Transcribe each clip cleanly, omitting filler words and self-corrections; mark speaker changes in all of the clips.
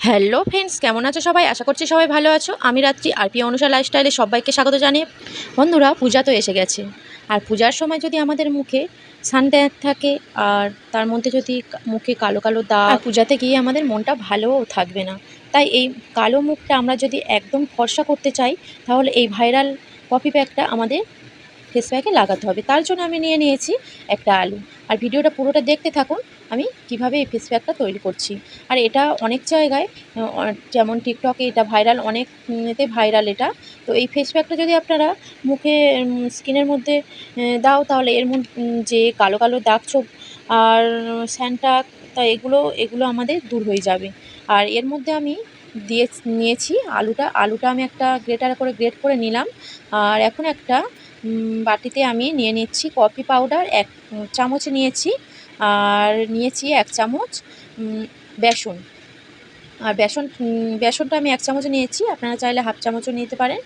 Speaker 1: Hello friends, কেমন আছো সবাই? আশা করছি সবাই ভালো আছো। আমি রাত্রি আর পি অনুষা লাইফস্টাইলে সবাইকে স্বাগত জানিয়ে। বন্ধুরা, পূজা তো এসে গেছে। আর পূজার সময় যদি আমাদের মুখে সানট্যান থাকে আর তার মধ্যে যদি মুখে কালো কালো দাগ, আর পূজাতে গিয়ে আমাদের মনটা ভালোও থাকবে না। তাই এই কালো মুখটা আমরা যদি একদম ফর্সা করতে চাই, তাহলে এই ভাইরাল কফি প্যাকটা আমাদের ফেস প্যাকে লাগাতে হবে। তার জন্য আমি নিয়ে নিয়েছি একটা আলু। আর ভিডিওটা পুরোটা দেখতে থাকুন আমি কিভাবে এই ফেস প্যাকটা তৈরি করছি। আর এটা অনেক জায়গায় যেমন টিকটকে এটা ভাইরাল, অনেক এতে ভাইরাল এটা। তো এই ফেস প্যাকটা যদি আপনারা মুখে স্কিনের মধ্যে দাও, তাহলে এর যে কালো কালো দাগ ছোপ আর স্যানটাক, তা এগুলো আমাদের দূর হয়ে যাবে। আর এর মধ্যে আমি নিয়েছি আলুটা আমি একটা গ্রেটার করে গ্রেট করে নিলাম। আর এখন একটা বাটিতে আমি নিয়ে নিচ্ছি কফি পাউডার 1 চামচ নিয়েছি। আর নিয়েছি 1 চামচ বেসন। আর বেসনটা আমি 1 চামচ নিয়েছি, আপনারা চাইলে হাফ চামচও নিতে পারেন।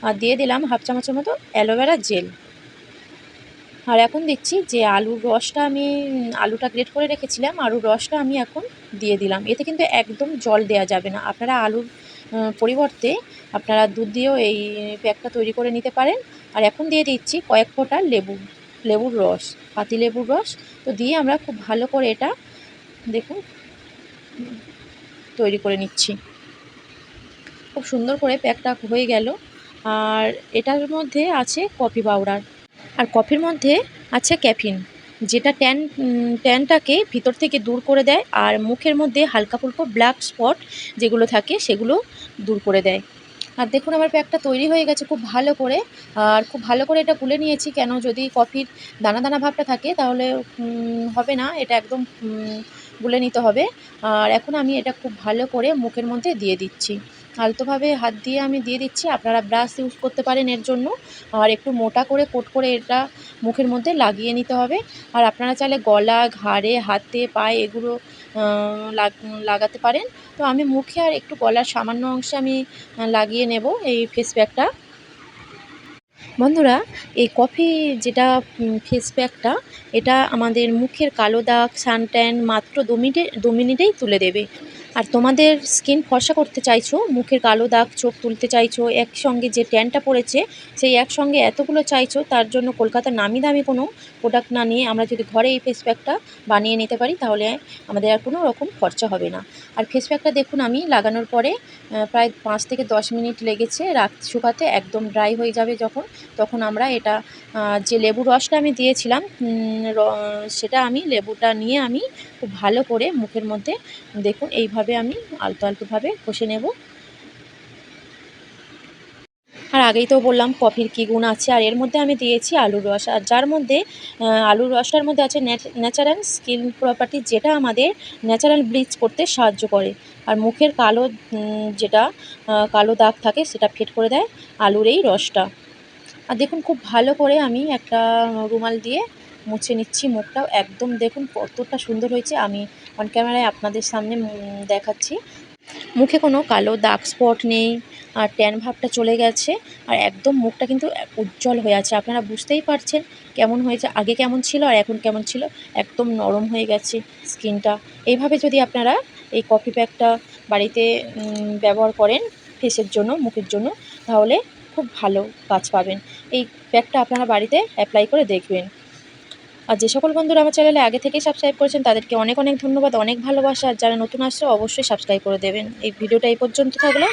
Speaker 1: আর দিয়ে দিলাম হাফ চামচের মতো অ্যালোভেরা জেল। আর এখন দিচ্ছি যে আলুটা গ্রেট করে রেখেছিলাম, আলুর রসটা আমি এখন দিয়ে দিলাম। এতে কিন্তু একদম জল দেওয়া যাবে না। আপনারা আলুর পরিবর্তে আপনারা দুধ দিয়েও এই প্যাকটা তৈরি করে নিতে পারেন। আর এখন দিয়ে দিচ্ছি কয়েক ফোঁটা লেবুর রস, পাতিলেবুর রস। তো দিয়ে আমরা খুব ভালো করে এটা দেখুন তৈরি করে নিচ্ছি। খুব সুন্দর করে প্যাকটা হয়ে গেল। আর এটার মধ্যে আছে কফি পাউডার, আর কফির মধ্যে আছে ক্যাফিন, যেটা ট্যানটাকে ভিতর থেকে দূর করে দেয় আর মুখের মধ্যে হালকা ফুলকো ব্ল্যাক স্পট যেগুলো থাকে সেগুলো দূর করে দেয়। আর দেখুন আমার প্যাকটা তৈরি হয়ে গেছে খুব ভালো করে। আর খুব ভালো করে এটা গুলে নিয়েছি, কেন যদি কফির দানা দানা ভাবটা থাকে তাহলে হবে না, এটা একদম গুলে নিতে হবে। আর এখন আমি এটা খুব ভালো করে মুখের মধ্যে দিয়ে দিচ্ছি, আলতোভাবে হাত দিয়ে আমি দিয়ে দিচ্ছি। আপনারা ব্রাশ ইউজ করতে পারেন এর জন্য। আর একটু মোটা করে কোট করে এটা মুখের মধ্যে লাগিয়ে নিতে হবে। আর আপনারা চাইলে গলা, ঘাড়ে, হাতে, পায়ে এগুলো লাগাতে পারেন। তো আমি মুখে আর একটু গলার সামান্য অংশে আমি লাগিয়ে নেব এই ফেস প্যাকটা। বন্ধুরা, এই কফি যেটা ফেস প্যাকটা, এটা আমাদের মুখের কালো দাগ, সানট্যান মাত্র 2 মিনিটেই তুলে দেবে। আর তোমাদের স্কিন ফর্সা করতে চাইছো, মুখের কালো দাগ ছোপ তুলতে চাইছো, একসঙ্গে যে ট্যানটা পড়েছে সেই একসঙ্গে এতগুলো চাইছো, তার জন্য কলকাতার নামি দামি কোনো প্রোডাক্ট না নিয়ে আমরা যদি ঘরে এই ফেস প্যাকটা বানিয়ে নিতে পারি, তাহলে আমাদের আর কোনো রকম খরচা হবে না। আর ফেস প্যাকটা দেখুন আমি লাগানোর পরে প্রায় 5 থেকে 10 মিনিট লেগেছে শুকাতে, একদম ড্রাই হয়ে যাবে যখন, তখন আমরা এটা যে লেবুর রসটা আমি দিয়েছিলাম সেটা আমি লেবুটা নিয়ে আমি খুব ভালো করে মুখের মধ্যে দেখুন এইভাবে আমি আলতোভাবে ঘষে নেব। আর আগেই তো বললাম কফির কী গুণ আছে। আর এর মধ্যে আমি দিয়েছি আলুর রস, আর যার মধ্যে আলুর রসটার মধ্যে আছে ন্যাচারাল স্কিন প্রপার্টি, যেটা আমাদের ন্যাচারাল ব্লিচ করতে সাহায্য করে। আর মুখের যেটা কালো দাগ থাকে সেটা ফেড করে দেয় আলুর এই রসটা। আর দেখুন খুব ভালো করে আমি একটা রুমাল দিয়ে মুছে নিচ্ছি মুখটাও। একদম দেখুন কতটা সুন্দর হয়েছে, আমি অন ক্যামেরায় আপনাদের সামনে দেখাচ্ছি। মুখে কোনো কালো দাগ স্পট নেই, আর ট্যান ভাবটা চলে গেছে। আর একদম মুখটা কিন্তু উজ্জ্বল হয়ে আছে। আপনারা বুঝতেই পারছেন কেমন হয়েছে, আগে কেমন ছিল আর এখন কেমন ছিল। একদম নরম হয়ে গেছে স্কিনটা। এইভাবে যদি আপনারা এই কফি প্যাকটা বাড়িতে ব্যবহার করেন ফেসের জন্য, মুখের জন্য, তাহলে খুব ভালো কাজ পাবেন। এই প্যাকটা আপনারা বাড়িতে অ্যাপ্লাই করে দেখবেন। আর যে সকল বন্ধুরা আমার চ্যানেলে আগে থেকেই সাবস্ক্রাইব করেছেন তাদেরকে অনেক অনেক ধন্যবাদ, অনেক ভালোবাসা। আর যারা নতুন আসছে অবশ্যই সাবস্ক্রাইব করে দেবেন। এই ভিডিওটা এই পর্যন্ত থাকলো।